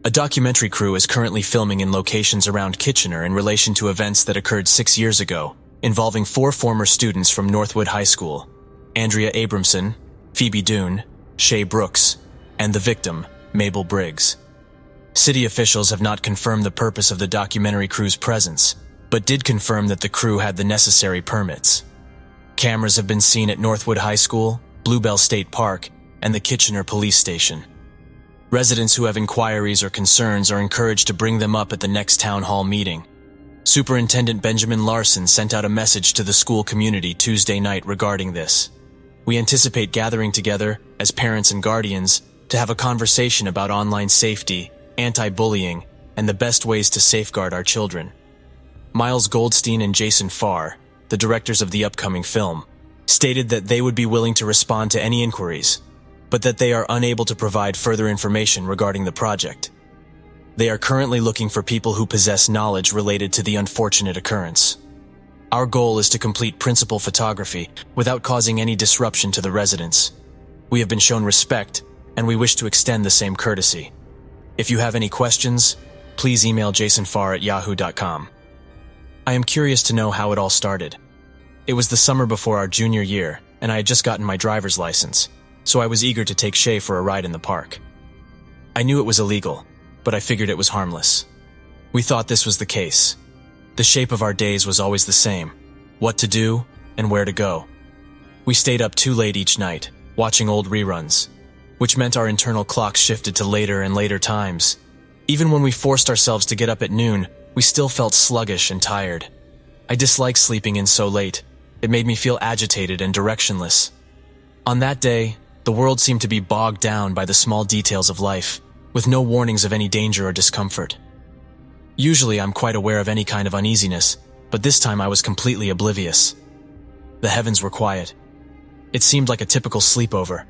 A documentary crew is currently filming in locations around Kitchener in relation to events that occurred 6 years ago, involving 4 former students from Northwood High School, Andrea Abramson, Phoebe Doon, Shaye Brooks, and the victim, Mabel Briggs. City officials have not confirmed the purpose of the documentary crew's presence, but did confirm that the crew had the necessary permits. Cameras have been seen at Northwood High School, Bluebell State Park, and the Kitchener Police Station. Residents who have inquiries or concerns are encouraged to bring them up at the next town hall meeting. Superintendent Benjamin Larson sent out a message to the school community Tuesday night regarding this. We anticipate gathering together, as parents and guardians, to have a conversation about online safety, anti-bullying, and the best ways to safeguard our children. Miles Goldstein and Jason Farr, the directors of the upcoming film, stated that they would be willing to respond to any inquiries, but that they are unable to provide further information regarding the project. They are currently looking for people who possess knowledge related to the unfortunate occurrence. Our goal is to complete principal photography without causing any disruption to the residents. We have been shown respect, and we wish to extend the same courtesy. If you have any questions, please email jasonfarr@yahoo.com. I am curious to know how it all started. It was the summer before our junior year, and I had just gotten my driver's license, so I was eager to take Shaye for a ride in the park. I knew it was illegal, but I figured it was harmless. We thought this was the case. The shape of our days was always the same: what to do and where to go. We stayed up too late each night, watching old reruns, which meant our internal clocks shifted to later and later times. Even when we forced ourselves to get up at noon, we still felt sluggish and tired. I disliked sleeping in so late. It made me feel agitated and directionless. On that day, the world seemed to be bogged down by the small details of life, with no warnings of any danger or discomfort. Usually I'm quite aware of any kind of uneasiness, but this time I was completely oblivious. The heavens were quiet. It seemed like a typical sleepover,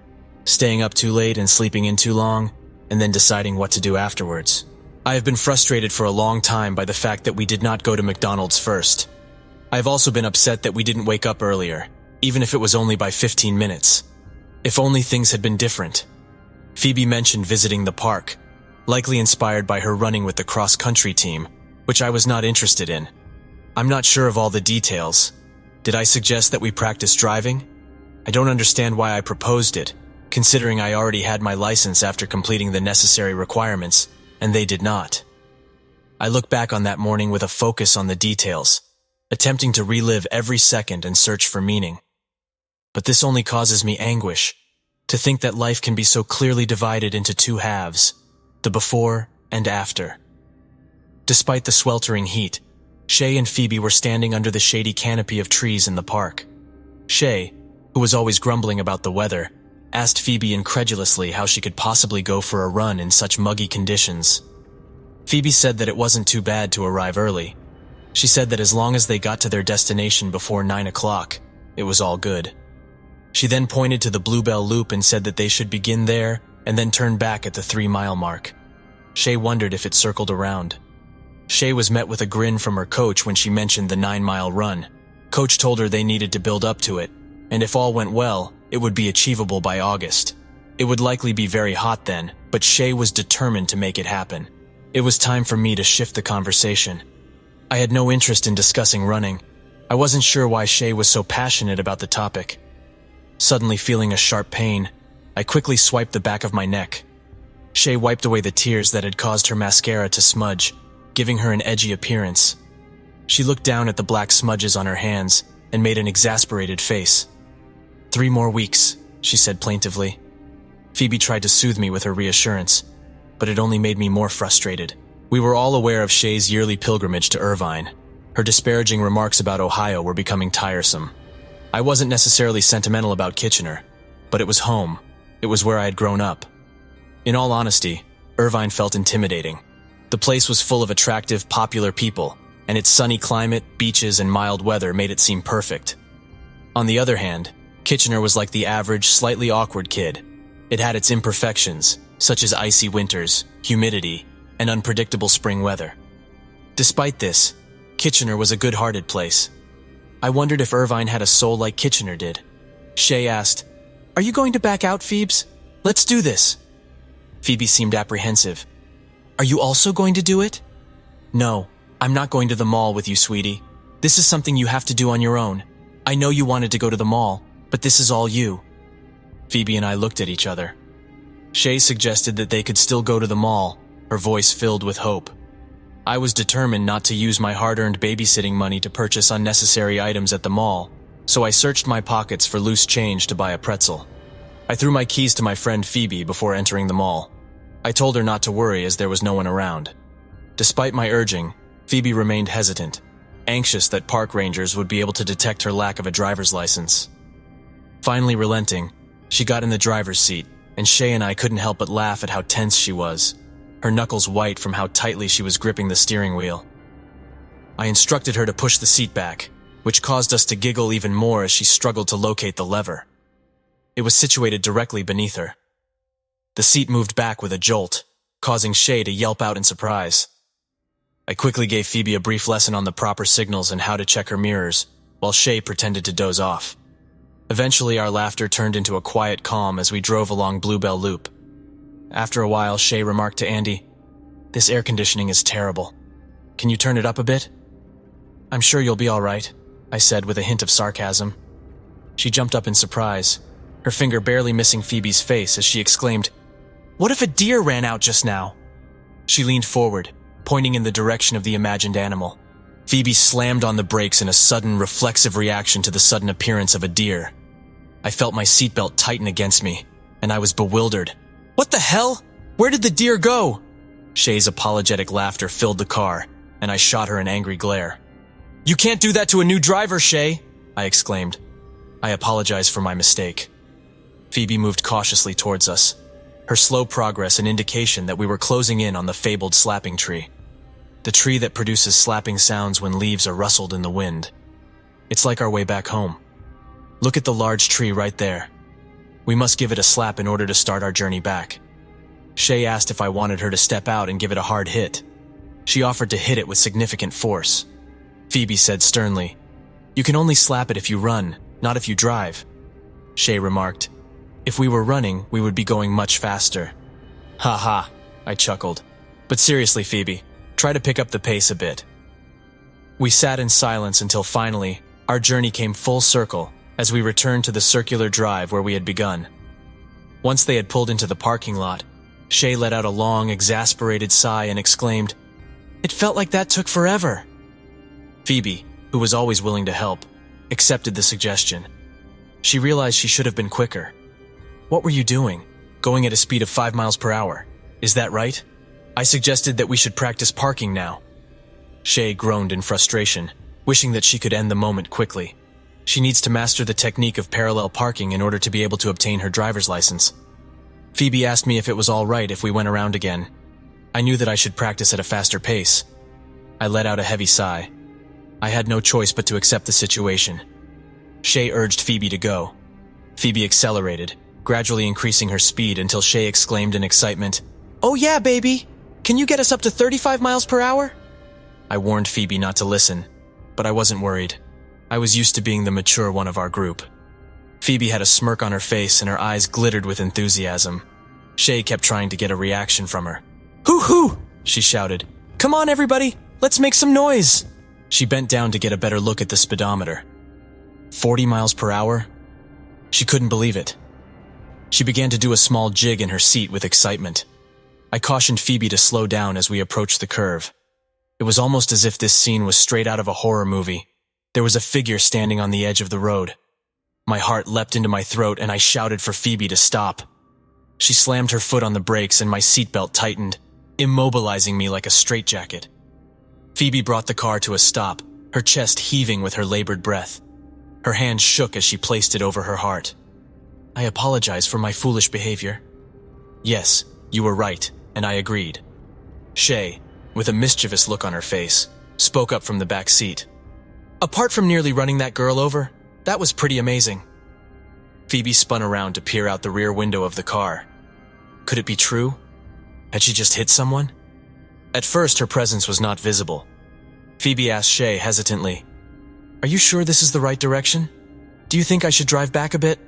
staying up too late and sleeping in too long, and then deciding what to do afterwards. I have been frustrated for a long time by the fact that we did not go to McDonald's first. I have also been upset that we didn't wake up earlier, even if it was only by 15 minutes. If only things had been different. Phoebe mentioned visiting the park, likely inspired by her running with the cross-country team, which I was not interested in. I'm not sure of all the details. Did I suggest that we practice driving? I don't understand why I proposed it, considering I already had my license after completing the necessary requirements, and they did not. I look back on that morning with a focus on the details, attempting to relive every second and search for meaning. But this only causes me anguish, to think that life can be so clearly divided into two halves, the before and after. Despite the sweltering heat, Shaye and Phoebe were standing under the shady canopy of trees in the park. Shaye, who was always grumbling about the weather, asked Phoebe incredulously how she could possibly go for a run in such muggy conditions. Phoebe said that it wasn't too bad to arrive early. She said that as long as they got to their destination before 9 o'clock, it was all good. She then pointed to the Bluebell Loop and said that they should begin there and then turn back at the 3-mile mark. Shaye wondered if it circled around. Shaye was met with a grin from her coach when she mentioned the 9-mile run. Coach told her they needed to build up to it, and if all went well, it would be achievable by August. It would likely be very hot then, but Shaye was determined to make it happen. It was time for me to shift the conversation. I had no interest in discussing running. I wasn't sure why Shaye was so passionate about the topic. Suddenly feeling a sharp pain, I quickly swiped the back of my neck. Shaye wiped away the tears that had caused her mascara to smudge, giving her an edgy appearance. She looked down at the black smudges on her hands and made an exasperated face. 3 more weeks, she said plaintively. Phoebe tried to soothe me with her reassurance, but it only made me more frustrated. We were all aware of Shaye's yearly pilgrimage to Irvine. Her disparaging remarks about Ohio were becoming tiresome. I wasn't necessarily sentimental about Kitchener, but it was home. It was where I had grown up. In all honesty, Irvine felt intimidating. The place was full of attractive, popular people, and its sunny climate, beaches, and mild weather made it seem perfect. On the other hand, Kitchener was like the average, slightly awkward kid. It had its imperfections, such as icy winters, humidity, and unpredictable spring weather. Despite this, Kitchener was a good-hearted place. I wondered if Irvine had a soul like Kitchener did. Shaye asked, "Are you going to back out, Phoebes? Let's do this." Phoebe seemed apprehensive. Are you also going to do it? No, I'm not going to the mall with you, sweetie. This is something you have to do on your own. I know you wanted to go to the mall, but this is all you. Phoebe and I looked at each other. Shaye suggested that they could still go to the mall, her voice filled with hope. I was determined not to use my hard-earned babysitting money to purchase unnecessary items at the mall, so I searched my pockets for loose change to buy a pretzel. I threw my keys to my friend Phoebe before entering the mall. I told her not to worry as there was no one around. Despite my urging, Phoebe remained hesitant, anxious that park rangers would be able to detect her lack of a driver's license. Finally relenting, she got in the driver's seat, and Shaye and I couldn't help but laugh at how tense she was, her knuckles white from how tightly she was gripping the steering wheel. I instructed her to push the seat back, which caused us to giggle even more as she struggled to locate the lever. It was situated directly beneath her. The seat moved back with a jolt, causing Shaye to yelp out in surprise. I quickly gave Phoebe a brief lesson on the proper signals and how to check her mirrors, while Shaye pretended to doze off. Eventually, our laughter turned into a quiet calm as we drove along Bluebell Loop. After a while, Shaye remarked to Andi, "This air conditioning is terrible. Can you turn it up a bit?" "I'm sure you'll be all right," I said with a hint of sarcasm. She jumped up in surprise, her finger barely missing Phoebe's face as she exclaimed, "What if a deer ran out just now?" She leaned forward, pointing in the direction of the imagined animal. Phoebe slammed on the brakes in a sudden, reflexive reaction to the sudden appearance of a deer. I felt my seatbelt tighten against me, and I was bewildered. "What the hell? Where did the deer go?" Shaye's apologetic laughter filled the car, and I shot her an angry glare. "You can't do that to a new driver, Shaye!" I exclaimed. I apologized for my mistake. Phoebe moved cautiously towards us, her slow progress an indication that we were closing in on the fabled slapping tree. The tree that produces slapping sounds when leaves are rustled in the wind. It's like our way back home. Look at the large tree right there. We must give it a slap in order to start our journey back. Shaye asked if I wanted her to step out and give it a hard hit. She offered to hit it with significant force. Phoebe said sternly, "You can only slap it if you run, not if you drive." Shaye remarked, "If we were running, we would be going much faster." "Ha ha," I chuckled. "But seriously, Phoebe, try to pick up the pace a bit." We sat in silence until finally, our journey came full circle as we returned to the circular drive where we had begun. Once they had pulled into the parking lot, Shaye let out a long, exasperated sigh and exclaimed, "It felt like that took forever." Phoebe, who was always willing to help, accepted the suggestion. She realized she should have been quicker. "What were you doing? Going at a speed of 5 miles per hour? Is that right?" I suggested that we should practice parking now. Shaye groaned in frustration, wishing that she could end the moment quickly. She needs to master the technique of parallel parking in order to be able to obtain her driver's license. Phoebe asked me if it was all right if we went around again. I knew that I should practice at a faster pace. I let out a heavy sigh. I had no choice but to accept the situation. Shaye urged Phoebe to go. Phoebe accelerated, gradually increasing her speed until Shaye exclaimed in excitement, "Oh yeah, baby! Can you get us up to 35 miles per hour?" I warned Phoebe not to listen, but I wasn't worried. I was used to being the mature one of our group. Phoebe had a smirk on her face and her eyes glittered with enthusiasm. Shaye kept trying to get a reaction from her. "Hoo-hoo!" she shouted. "Come on, everybody! Let's make some noise!" She bent down to get a better look at the speedometer. 40 miles per hour? She couldn't believe it. She began to do a small jig in her seat with excitement. I cautioned Phoebe to slow down as we approached the curve. It was almost as if this scene was straight out of a horror movie. There was a figure standing on the edge of the road. My heart leapt into my throat and I shouted for Phoebe to stop. She slammed her foot on the brakes and my seatbelt tightened, immobilizing me like a straitjacket. Phoebe brought the car to a stop, her chest heaving with her labored breath. Her hand shook as she placed it over her heart. "I apologize for my foolish behavior." "Yes, you were right," and I agreed. Shaye, with a mischievous look on her face, spoke up from the back seat. "Apart from nearly running that girl over, that was pretty amazing." Phoebe spun around to peer out the rear window of the car. Could it be true? Had she just hit someone? At first, her presence was not visible. Phoebe asked Shaye hesitantly, "Are you sure this is the right direction? Do you think I should drive back a bit?"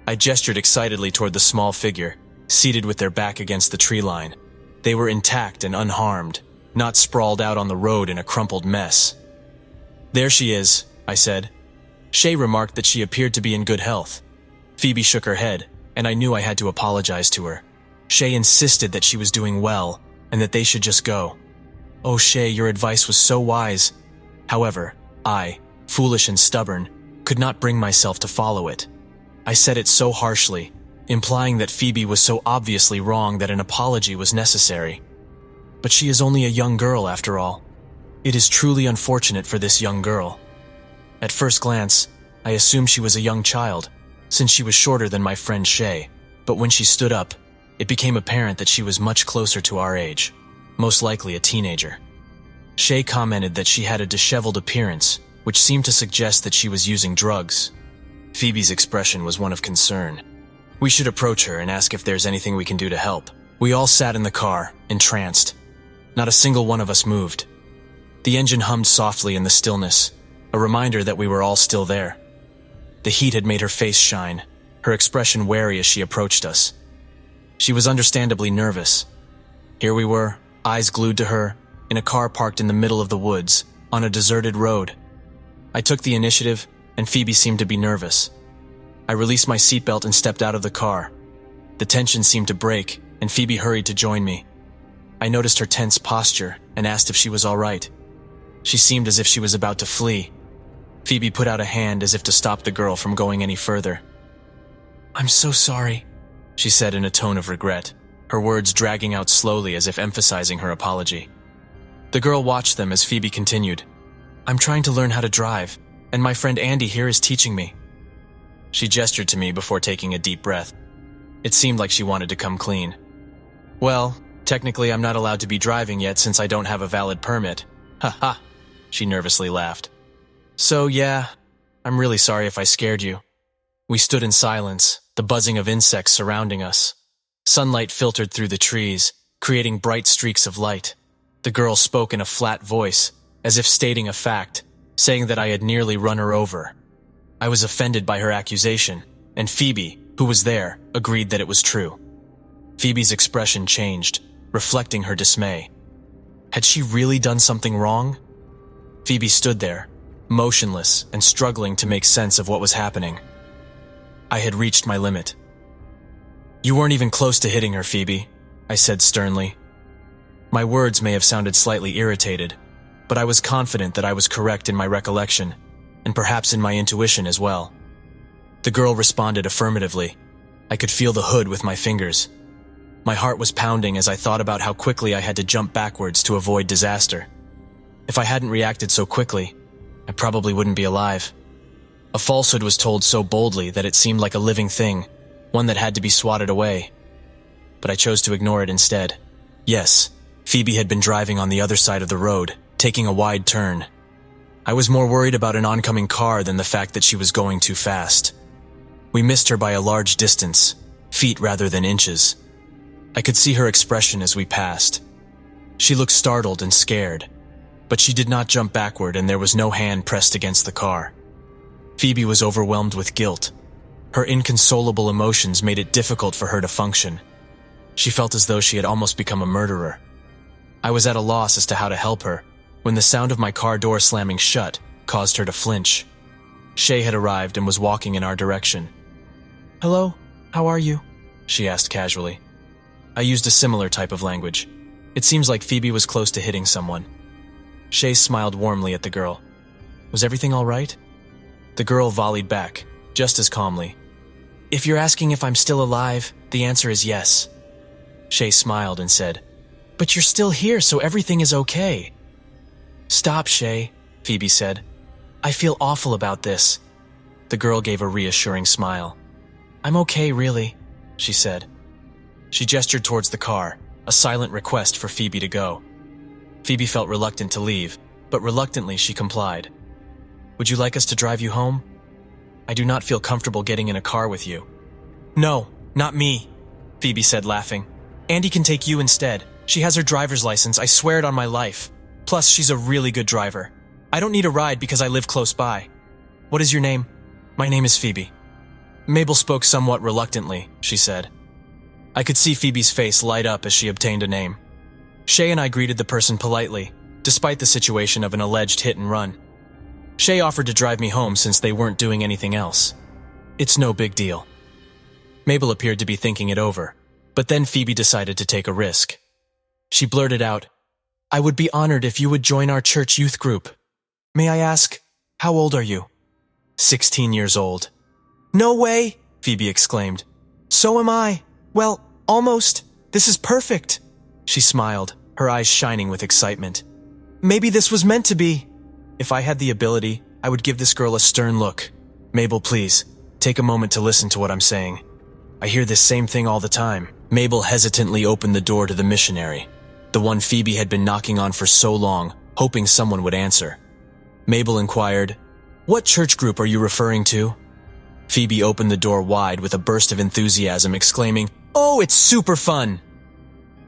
I gestured excitedly toward the small figure, seated with their back against the tree line. They were intact and unharmed, not sprawled out on the road in a crumpled mess. "There she is," I said. Shaye remarked that she appeared to be in good health. Phoebe shook her head, and I knew I had to apologize to her. Shaye insisted that she was doing well, and that they should just go. "Oh, Shaye, your advice was so wise." However, I, foolish and stubborn, could not bring myself to follow it. I said it so harshly, implying that Phoebe was so obviously wrong that an apology was necessary. But she is only a young girl, after all. It is truly unfortunate for this young girl. At first glance, I assumed she was a young child, since she was shorter than my friend Shaye, but when she stood up, it became apparent that she was much closer to our age, most likely a teenager. Shaye commented that she had a disheveled appearance, which seemed to suggest that she was using drugs. Phoebe's expression was one of concern. We should approach her and ask if there's anything we can do to help. We all sat in the car, entranced. Not a single one of us moved. The engine hummed softly in the stillness, a reminder that we were all still there. The heat had made her face shine, her expression wary as she approached us. She was understandably nervous. Here we were, eyes glued to her, in a car parked in the middle of the woods, on a deserted road. I took the initiative, and Phoebe seemed to be nervous. I released my seatbelt and stepped out of the car. The tension seemed to break, and Phoebe hurried to join me. I noticed her tense posture and asked if she was all right. She seemed as if she was about to flee. Phoebe put out a hand as if to stop the girl from going any further. "I'm so sorry," she said in a tone of regret, her words dragging out slowly as if emphasizing her apology. The girl watched them as Phoebe continued. "I'm trying to learn how to drive, and my friend Andi here is teaching me." She gestured to me before taking a deep breath. It seemed like she wanted to come clean. "Well, technically I'm not allowed to be driving yet since I don't have a valid permit." "Ha ha," she nervously laughed. "So yeah, I'm really sorry if I scared you." We stood in silence, the buzzing of insects surrounding us. Sunlight filtered through the trees, creating bright streaks of light. The girl spoke in a flat voice, as if stating a fact, saying that I had nearly run her over. I was offended by her accusation, and Phoebe, who was there, agreed that it was true. Phoebe's expression changed, reflecting her dismay. Had she really done something wrong? Phoebe stood there, motionless and struggling to make sense of what was happening. I had reached my limit. "You weren't even close to hitting her, Phoebe," I said sternly. My words may have sounded slightly irritated, but I was confident that I was correct in my recollection, and perhaps in my intuition as well. The girl responded affirmatively. I could feel the hood with my fingers. My heart was pounding as I thought about how quickly I had to jump backwards to avoid disaster. If I hadn't reacted so quickly, I probably wouldn't be alive. A falsehood was told so boldly that it seemed like a living thing, one that had to be swatted away. But I chose to ignore it instead. Yes, Phoebe had been driving on the other side of the road, taking a wide turn. I was more worried about an oncoming car than the fact that she was going too fast. We missed her by a large distance, feet rather than inches. I could see her expression as we passed. She looked startled and scared, but she did not jump backward and there was no hand pressed against the car. Phoebe was overwhelmed with guilt. Her inconsolable emotions made it difficult for her to function. She felt as though she had almost become a murderer. I was at a loss as to how to help her, when the sound of my car door slamming shut caused her to flinch. Shaye had arrived and was walking in our direction. "Hello, how are you?" she asked casually. I used a similar type of language. It seems like Phoebe was close to hitting someone. Shaye smiled warmly at the girl. "Was everything all right?" The girl volleyed back, just as calmly. "If you're asking if I'm still alive, the answer is yes." Shaye smiled and said, "But you're still here, so everything is okay." "Stop, Shaye," Phoebe said. "I feel awful about this." The girl gave a reassuring smile. "I'm okay, really," she said. She gestured towards the car, a silent request for Phoebe to go. Phoebe felt reluctant to leave, but reluctantly she complied. "Would you like us to drive you home? I do not feel comfortable getting in a car with you." "No, not me," Phoebe said, laughing. "Andi can take you instead. She has her driver's license, I swear it on my life. Plus, she's a really good driver. I don't need a ride because I live close by. What is your name?" "My name is Phoebe." Mabel spoke somewhat reluctantly, she said. I could see Phoebe's face light up as she obtained a name. Shaye and I greeted the person politely, despite the situation of an alleged hit and run. Shaye offered to drive me home since they weren't doing anything else. It's no big deal. Mabel appeared to be thinking it over, but then Phoebe decided to take a risk. She blurted out, "I would be honored if you would join our church youth group. May I ask, how old are you?" 16 years old. "No way!" Phoebe exclaimed. "So am I. Well, almost. This is perfect." She smiled, her eyes shining with excitement. "Maybe this was meant to be." If I had the ability, I would give this girl a stern look. "Mabel, please, take a moment to listen to what I'm saying. I hear this same thing all the time." Mabel hesitantly opened the door to the missionary, the one Phoebe had been knocking on for so long, hoping someone would answer. Mabel inquired, "What church group are you referring to?" Phoebe opened the door wide with a burst of enthusiasm, exclaiming, "Oh, it's super fun!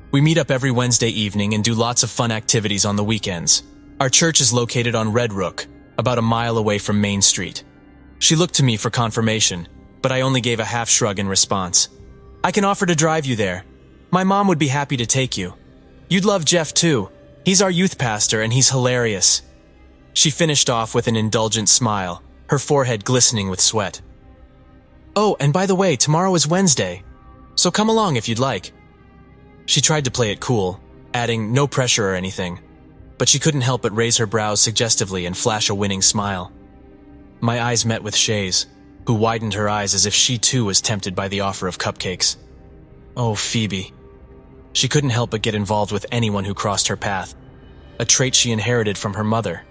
We meet up every Wednesday evening and do lots of fun activities on the weekends. Our church is located on Red Rook, about a mile away from Main Street." She looked to me for confirmation, but I only gave a half shrug in response. "I can offer to drive you there. My mom would be happy to take you. You'd love Jeff too. He's our youth pastor and he's hilarious." She finished off with an indulgent smile, her forehead glistening with sweat. "Oh, and by the way, tomorrow is Wednesday, so come along if you'd like." She tried to play it cool, adding no pressure or anything, but she couldn't help but raise her brows suggestively and flash a winning smile. My eyes met with Shaye's, who widened her eyes as if she too was tempted by the offer of cupcakes. Oh, Phoebe. She couldn't help but get involved with anyone who crossed her path, a trait she inherited from her mother.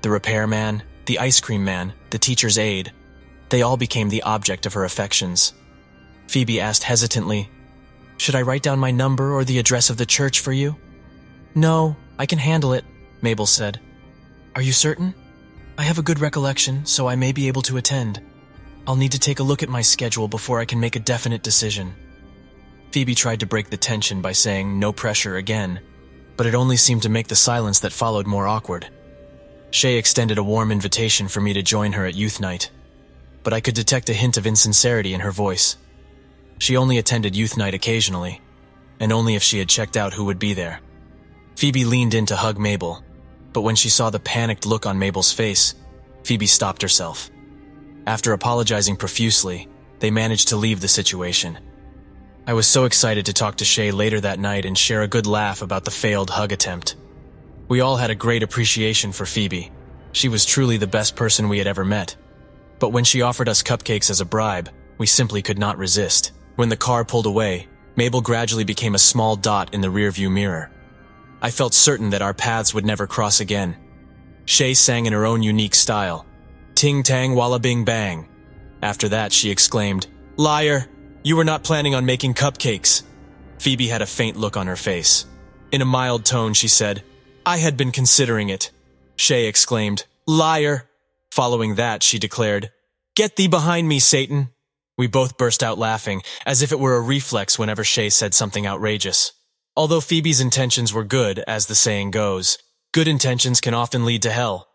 The repairman, the ice cream man, the teacher's aide, they all became the object of her affections. Phoebe asked hesitantly, "Should I write down my number or the address of the church for you?" "No, I can handle it," Mabel said. "Are you certain?" "I have a good recollection, so I may be able to attend. I'll need to take a look at my schedule before I can make a definite decision." Phoebe tried to break the tension by saying no pressure again, but it only seemed to make the silence that followed more awkward. Shaye extended a warm invitation for me to join her at youth night, but I could detect a hint of insincerity in her voice. She only attended youth night occasionally, and only if she had checked out who would be there. Phoebe leaned in to hug Mabel, but when she saw the panicked look on Mabel's face, Phoebe stopped herself. After apologizing profusely, they managed to leave the situation. I was so excited to talk to Shaye later that night and share a good laugh about the failed hug attempt. We all had a great appreciation for Phoebe. She was truly the best person we had ever met. But when she offered us cupcakes as a bribe, we simply could not resist. When the car pulled away, Mabel gradually became a small dot in the rearview mirror. I felt certain that our paths would never cross again. Shaye sang in her own unique style, "Ting tang walla bing bang." After that, she exclaimed, "Liar! You were not planning on making cupcakes." Phoebe had a faint look on her face. In a mild tone, she said, "I had been considering it." Shaye exclaimed, "Liar!" Following that, she declared, "Get thee behind me, Satan." We both burst out laughing, as if it were a reflex whenever Shaye said something outrageous. Although Phoebe's intentions were good, as the saying goes, good intentions can often lead to hell.